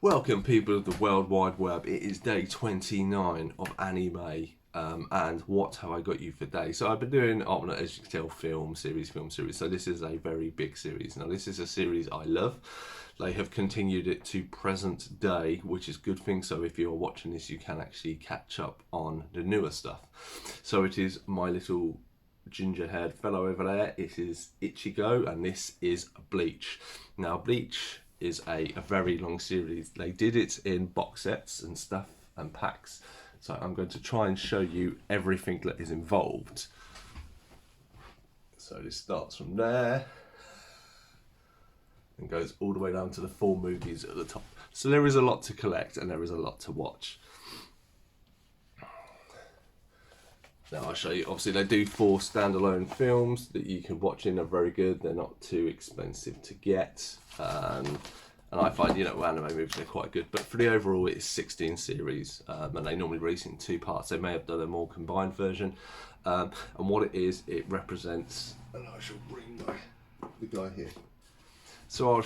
Welcome, people of the World Wide Web. It is day 29 of anime, and what have I got you for day? So I've been doing, as you can tell, film series. So this is a very big series. Now this is a series I love. They have continued it to present day, which is a good thing. So if you're watching this, you can actually catch up on the newer stuff. So it is my little ginger-haired fellow over there. It is Ichigo, and this is Bleach. Now Bleach is a very long series. They did it in box sets and stuff and packs, so I'm going to try and show you everything that is involved. So this starts from there and goes all the way down to the 4 movies at the top. So there is a lot to collect and there is a lot to watch. Now I'll show you, obviously they do 4 standalone films that you can watch in. They're very good, they're not too expensive to get. And I find, anime movies, they're quite good. But for the overall, it is 16 series, and they normally release it in 2 parts. They may have done a more combined version. And what it is, it represents, and I shall bring the guy here. So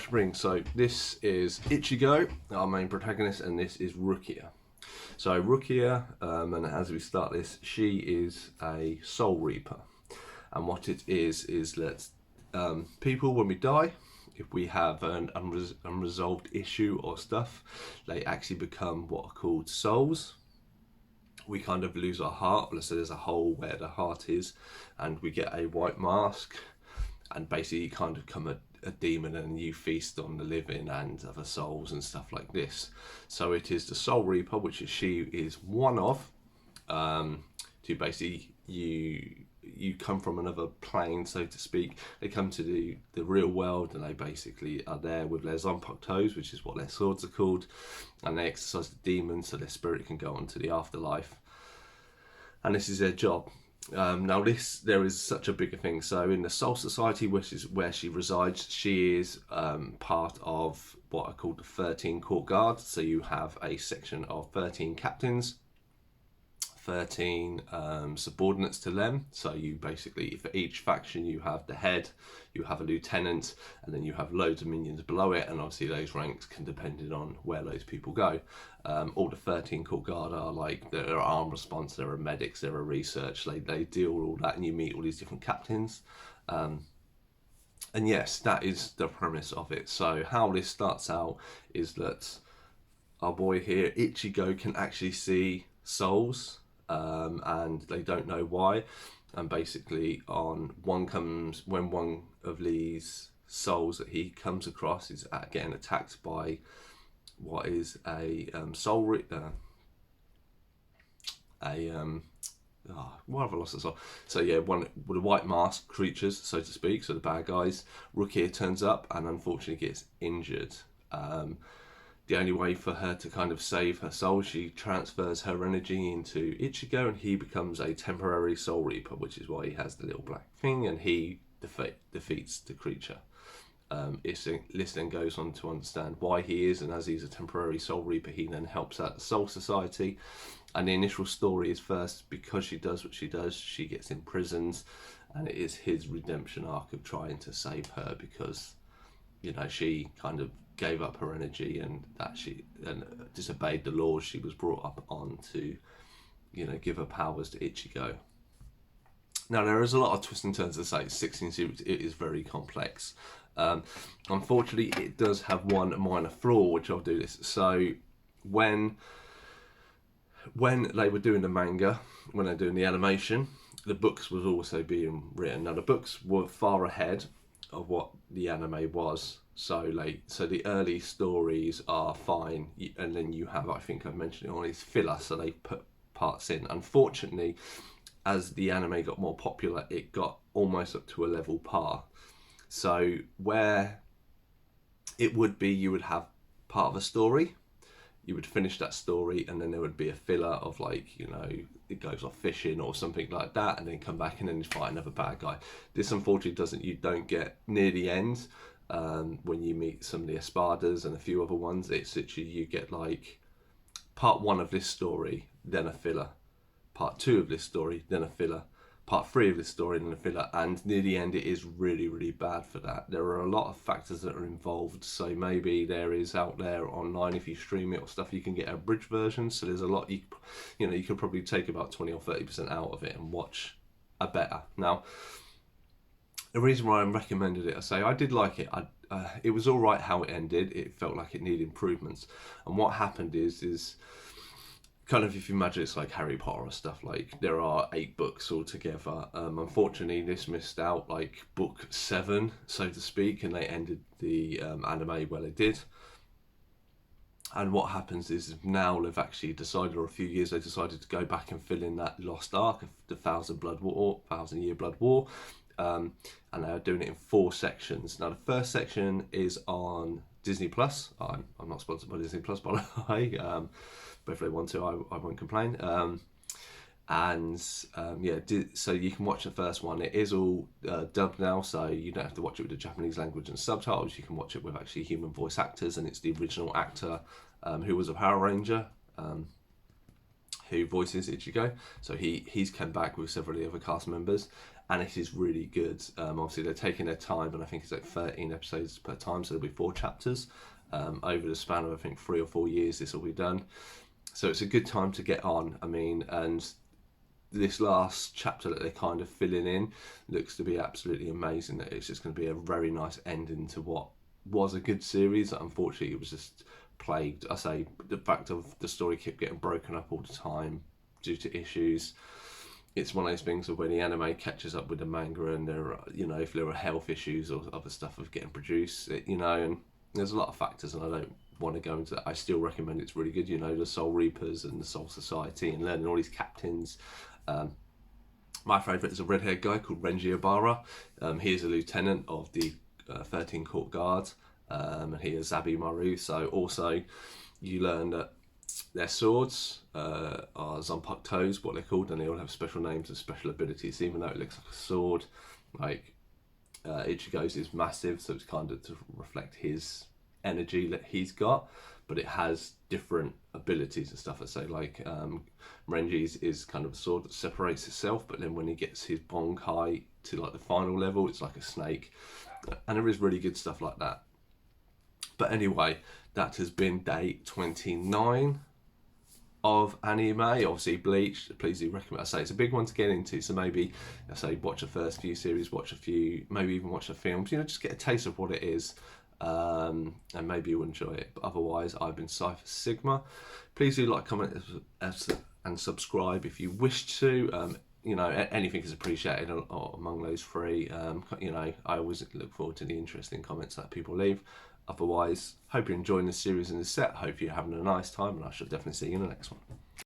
this is Ichigo, our main protagonist, and this is Rukia. So Rukia, and as we start this, she is a Soul Reaper. And what it is that people, when we die, if we have an unresolved issue or stuff, they actually become what are called souls. We kind of lose our heart. Let's say there's a hole where the heart is, and we get a white mask, and basically you kind of become a demon and you feast on the living and other souls and stuff like this. So it is the Soul Reaper, which she is one of. To basically you come from another plane, so to speak. They come to the real world, and they basically are there with their Zanpakutos, which is what their swords are called, and they exercise the demons so their spirit can go on to the afterlife. And this is their job. Now there is such a bigger thing. So in the Soul Society, which is where she resides, she is part of what are called the 13 Court Guards. So you have a section of 13 captains, 13 subordinates to them. So you basically, for each faction, you have the head, you have a lieutenant, and then you have loads of minions below it, and obviously those ranks can depend on where those people go. All the 13 Court Guard are like, they're armed response, they're medics, they're research, they deal with all that, and you meet all these different captains. And yes, that is the premise of it. So how this starts out is that our boy here, Ichigo, can actually see souls, and they don't know why. And basically when one of these souls that he comes across is getting attacked by what is a soul why have I lost the soul? So yeah, one with the white mask creatures, so to speak, so the bad guys. Rukia turns up and unfortunately gets injured. The only way for her to kind of save her soul, she transfers her energy into Ichigo, and he becomes a temporary Soul Reaper, which is why he has the little black thing, and he defeats the creature. Liz then goes on to understand why he is, and as he's a temporary Soul Reaper, he then helps out the Soul Society. And the initial story is first, because she does what she does, she gets imprisoned, and it is his redemption arc of trying to save her, because she kind of gave up her energy and disobeyed the laws she was brought up on to, give her powers to Ichigo. Now there is a lot of twists and turns to say. 16 series, it is very complex. Unfortunately, it does have one minor flaw, which I'll do this. So when they were doing the manga, when they're doing the animation, the books was also being written. Now the books were far ahead of what the anime was. So the early stories are fine, and then you have, I think I mentioned it on, is filler, so they put parts in. Unfortunately, as the anime got more popular, it got almost up to a level par. So where it would be, you would have part of a story, you would finish that story, and then there would be a filler of it goes off fishing or something like that, and then come back and then fight another bad guy. This unfortunately you don't get near the end. When you meet some of the Espadas and a few other ones, it's literally you get like part 1 of this story, then a filler, part 2 of this story, then a filler, part 3 of the story in the filler, and near the end it is really, really bad for that. There are a lot of factors that are involved, so maybe there is out there online, if you stream it or stuff, you can get a abridged version, so there's a lot, you know, you could probably take about 20 or 30% out of it and watch a better. Now, the reason why I recommended it, I say I did like it. It was all right how it ended. It felt like it needed improvements, and what happened is kind of, if you imagine it's like Harry Potter or stuff, like there are 8 books altogether. Unfortunately, this missed out like book 7, so to speak, and they ended the anime where they did. And what happens is now they've actually decided, or a few years they decided to go back and fill in that lost arc of the Thousand Year Blood War, and they're doing it in 4 sections. Now the first section is on Disney Plus. I'm not sponsored by Disney Plus, by the way. But if they want to, I won't complain. So you can watch the first one. It is all dubbed now, so you don't have to watch it with the Japanese language and subtitles. You can watch it with actually human voice actors, and it's the original actor who was a Power Ranger who voices Ichigo. So he's come back with several of the other cast members, and it is really good. Obviously, they're taking their time, and I think it's like 13 episodes per time, so there'll be 4 chapters. Over the span of, I think, 3 or 4 years, this will be done. So it's a good time to get on. I mean, and this last chapter that they're kind of filling in looks to be absolutely amazing. That it's just going to be a very nice ending to what was a good series. Unfortunately, it was just plagued. I say the fact of the story kept getting broken up all the time due to issues. It's one of those things of when the anime catches up with the manga, and there are, you know, if there are health issues or other stuff of getting produced, you know, and there's a lot of factors, and I don't want to go into that. I still recommend it's really good. You know, the Soul Reapers and the Soul Society, and learning all these captains. My favourite is a red-haired guy called Renji Obara. He is a lieutenant of the 13 Court Guard, and he is Zabi Maru. So also, you learn that their swords are Zanpakutos, what they're called, and they all have special names and special abilities. Even though it looks like a sword, like Ichigo's is massive, so it's kind of to reflect his energy that he's got, but it has different abilities and stuff. I say, like Renji's is kind of a sword that separates itself, but then when he gets his Bonkai to like the final level, it's like a snake, and there is really good stuff like that. But anyway, that has been day 29 of anime. Obviously Bleach, please do recommend. I say it's a big one to get into, so maybe I say watch the first few series, watch a few, maybe even watch the films, you know, just get a taste of what it is, and maybe you'll enjoy it. But otherwise, I've been Cypher Sigma. Please do like, comment and subscribe if you wish to. You know, anything is appreciated among those 3. You know, I always look forward to the interesting comments that people leave. Otherwise, hope you're enjoying this series and this set. Hope you're having a nice time, and I shall definitely see you in the next one.